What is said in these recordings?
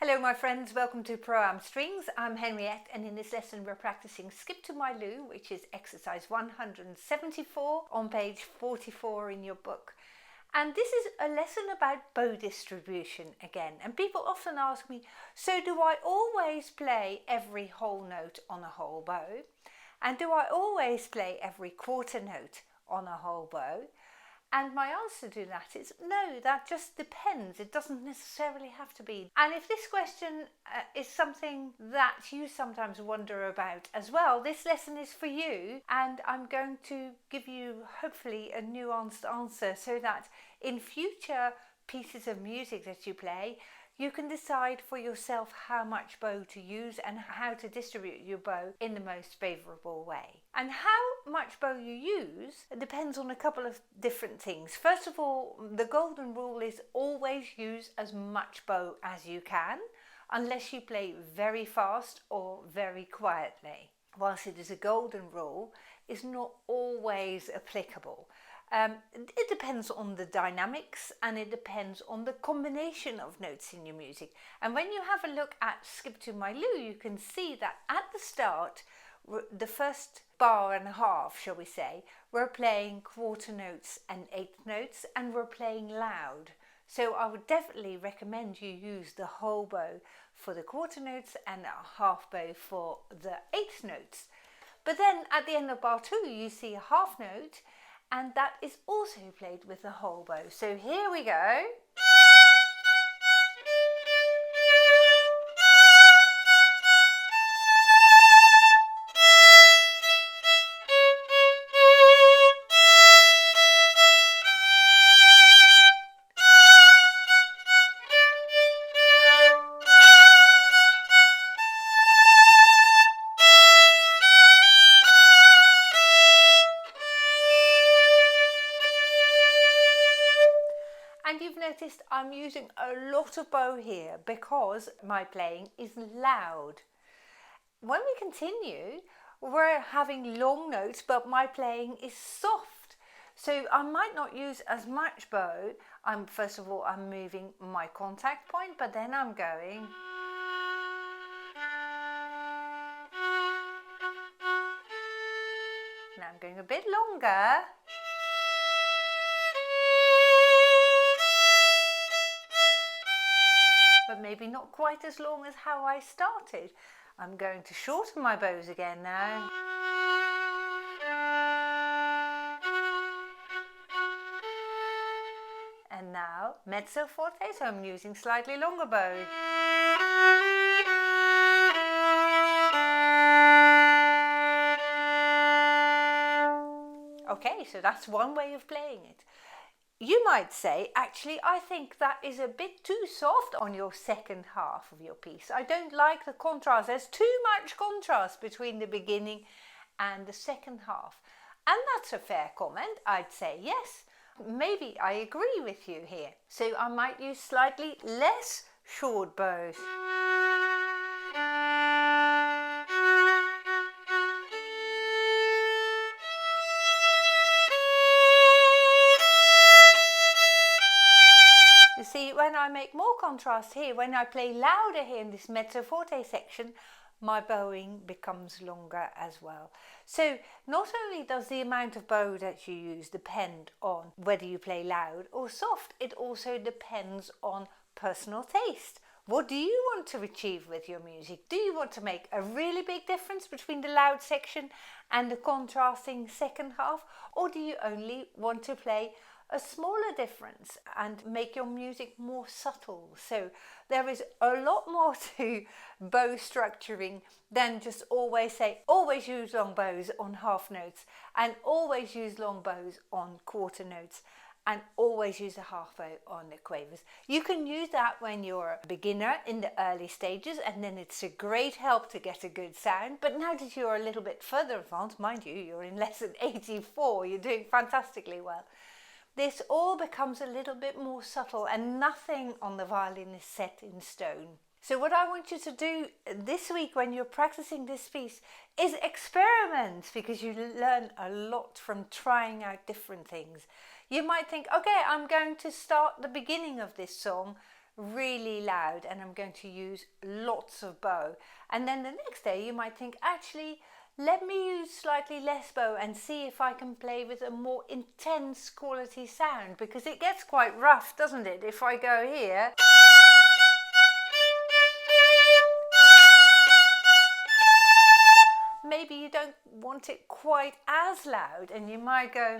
Hello my friends, welcome to Pro-Am Strings. I'm Henriette and in this lesson we're practicing Skip to My Lou, which is exercise 174 on page 44 in your book. And this is a lesson about bow distribution again. And people often ask me, so do I always play every whole note on a whole bow? And do I always play every quarter note on a whole bow? And my answer to that is no, that just depends. It doesn't necessarily have to be. And if this question is something that you sometimes wonder about as well, this lesson is for you. And I'm going to give you hopefully a nuanced answer so that in future pieces of music that you play, you can decide for yourself how much bow to use and how to distribute your bow in the most favourable way. And how much bow you use depends on a couple of different things. First of all, the golden rule is always use as much bow as you can, unless you play very fast or very quietly. Whilst it is a golden rule, it's not always applicable. It depends on the dynamics and it depends on the combination of notes in your music. And when you have a look at Skip to My Lou, you can see that at the start, the first bar and a half, shall we say, we're playing quarter notes and eighth notes and we're playing loud. So I would definitely recommend you use the whole bow for the quarter notes and a half bow for the eighth notes. But then at the end of bar two, you see a half note, and that is also played with the whole bow. So here we go. And you've noticed I'm using a lot of bow here because my playing is loud. When we continue, we're having long notes, but my playing is soft. So I might not use as much bow. First of all, I'm moving my contact point, but then I'm going. Now I'm going a bit longer. But maybe not quite as long as how I started. I'm going to shorten my bows again now. And now mezzo forte, so I'm using slightly longer bows. Okay, so that's one way of playing it. You might say, actually, I think that is a bit too soft on your second half of your piece. I don't like the contrast. There's too much contrast between the beginning and the second half. And that's a fair comment. I'd say yes. Maybe I agree with you here. So I might use slightly less short bows. You see, when I make more contrast here, when I play louder here in this mezzo forte section, my bowing becomes longer as well. So not only does the amount of bow that you use depend on whether you play loud or soft, it also depends on personal taste. What do you want to achieve with your music? Do you want to make a really big difference between the loud section and the contrasting second half? Or do you only want to play a smaller difference and make your music more subtle? So there is a lot more to bow structuring than just always use long bows on half notes and always use long bows on quarter notes and always use a half bow on the quavers. You can use that when you're a beginner in the early stages, and then it's a great help to get a good sound. But now that you're a little bit further advanced, mind you, you're in lesson 84, you're doing fantastically well. This all becomes a little bit more subtle and nothing on the violin is set in stone. So what I want you to do this week when you're practicing this piece is experiment, because you learn a lot from trying out different things. You might think, okay, I'm going to start the beginning of this song really loud and I'm going to use lots of bow. And then the next day you might think, actually, let me use slightly less bow and see if I can play with a more intense quality sound, because it gets quite rough, doesn't it? If I go here, maybe you don't want it quite as loud and you might go,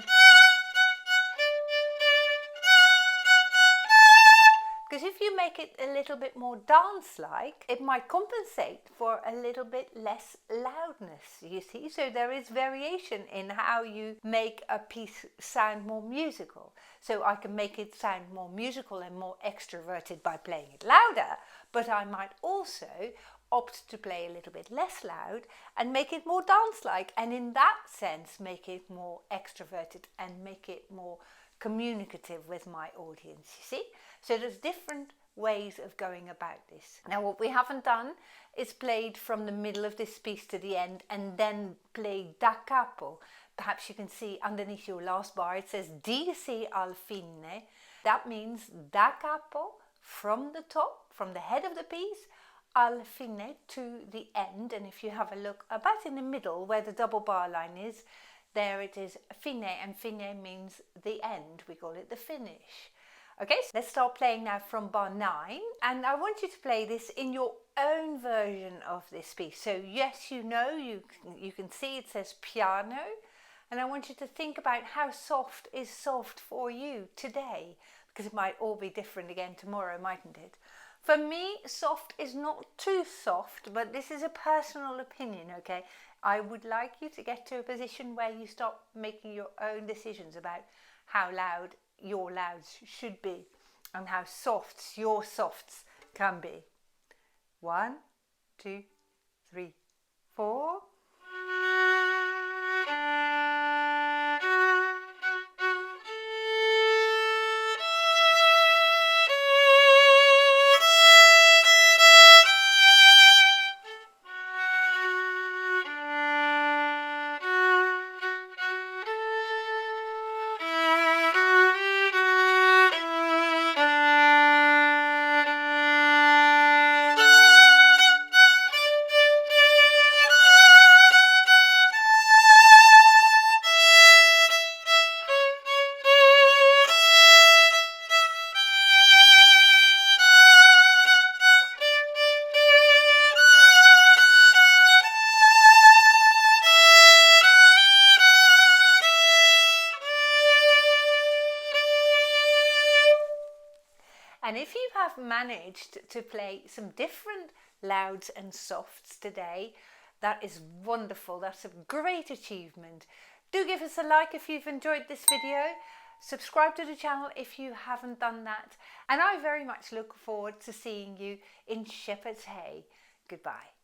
because if you make it a little bit more dance-like, it might compensate for a little bit less loudness, you see. So there is variation in how you make a piece sound more musical. So I can make it sound more musical and more extroverted by playing it louder, but I might also opt to play a little bit less loud and make it more dance-like, and in that sense make it more extroverted and make it more communicative with my audience, you see. So there's different ways of going about this. Now what we haven't done is played from the middle of this piece to the end and then played da capo. Perhaps you can see underneath your last bar it says dici al fine. That means da capo, from the top, from the head of the piece, al fine, to the end. And if you have a look about in the middle where the double bar line is, there it is fine, and fine means the end. We call it the finish. Okay, so let's start playing now from bar 9, and I want you to play this in your own version of this piece. So yes, you know, you can see it says piano, and I want you to think about how soft is soft for you today, because it might all be different again tomorrow, mightn't it? For me, soft is not too soft, but this is a personal opinion, okay? I would like you to get to a position where you start making your own decisions about how loud your louds should be and how soft your softs can be. 1, 2, 3, 4. And if you have managed to play some different louds and softs today, that is wonderful. That's a great achievement. Do give us a like if you've enjoyed this video. Subscribe to the channel if you haven't done that. And I very much look forward to seeing you in Shepherd's Hay. Goodbye.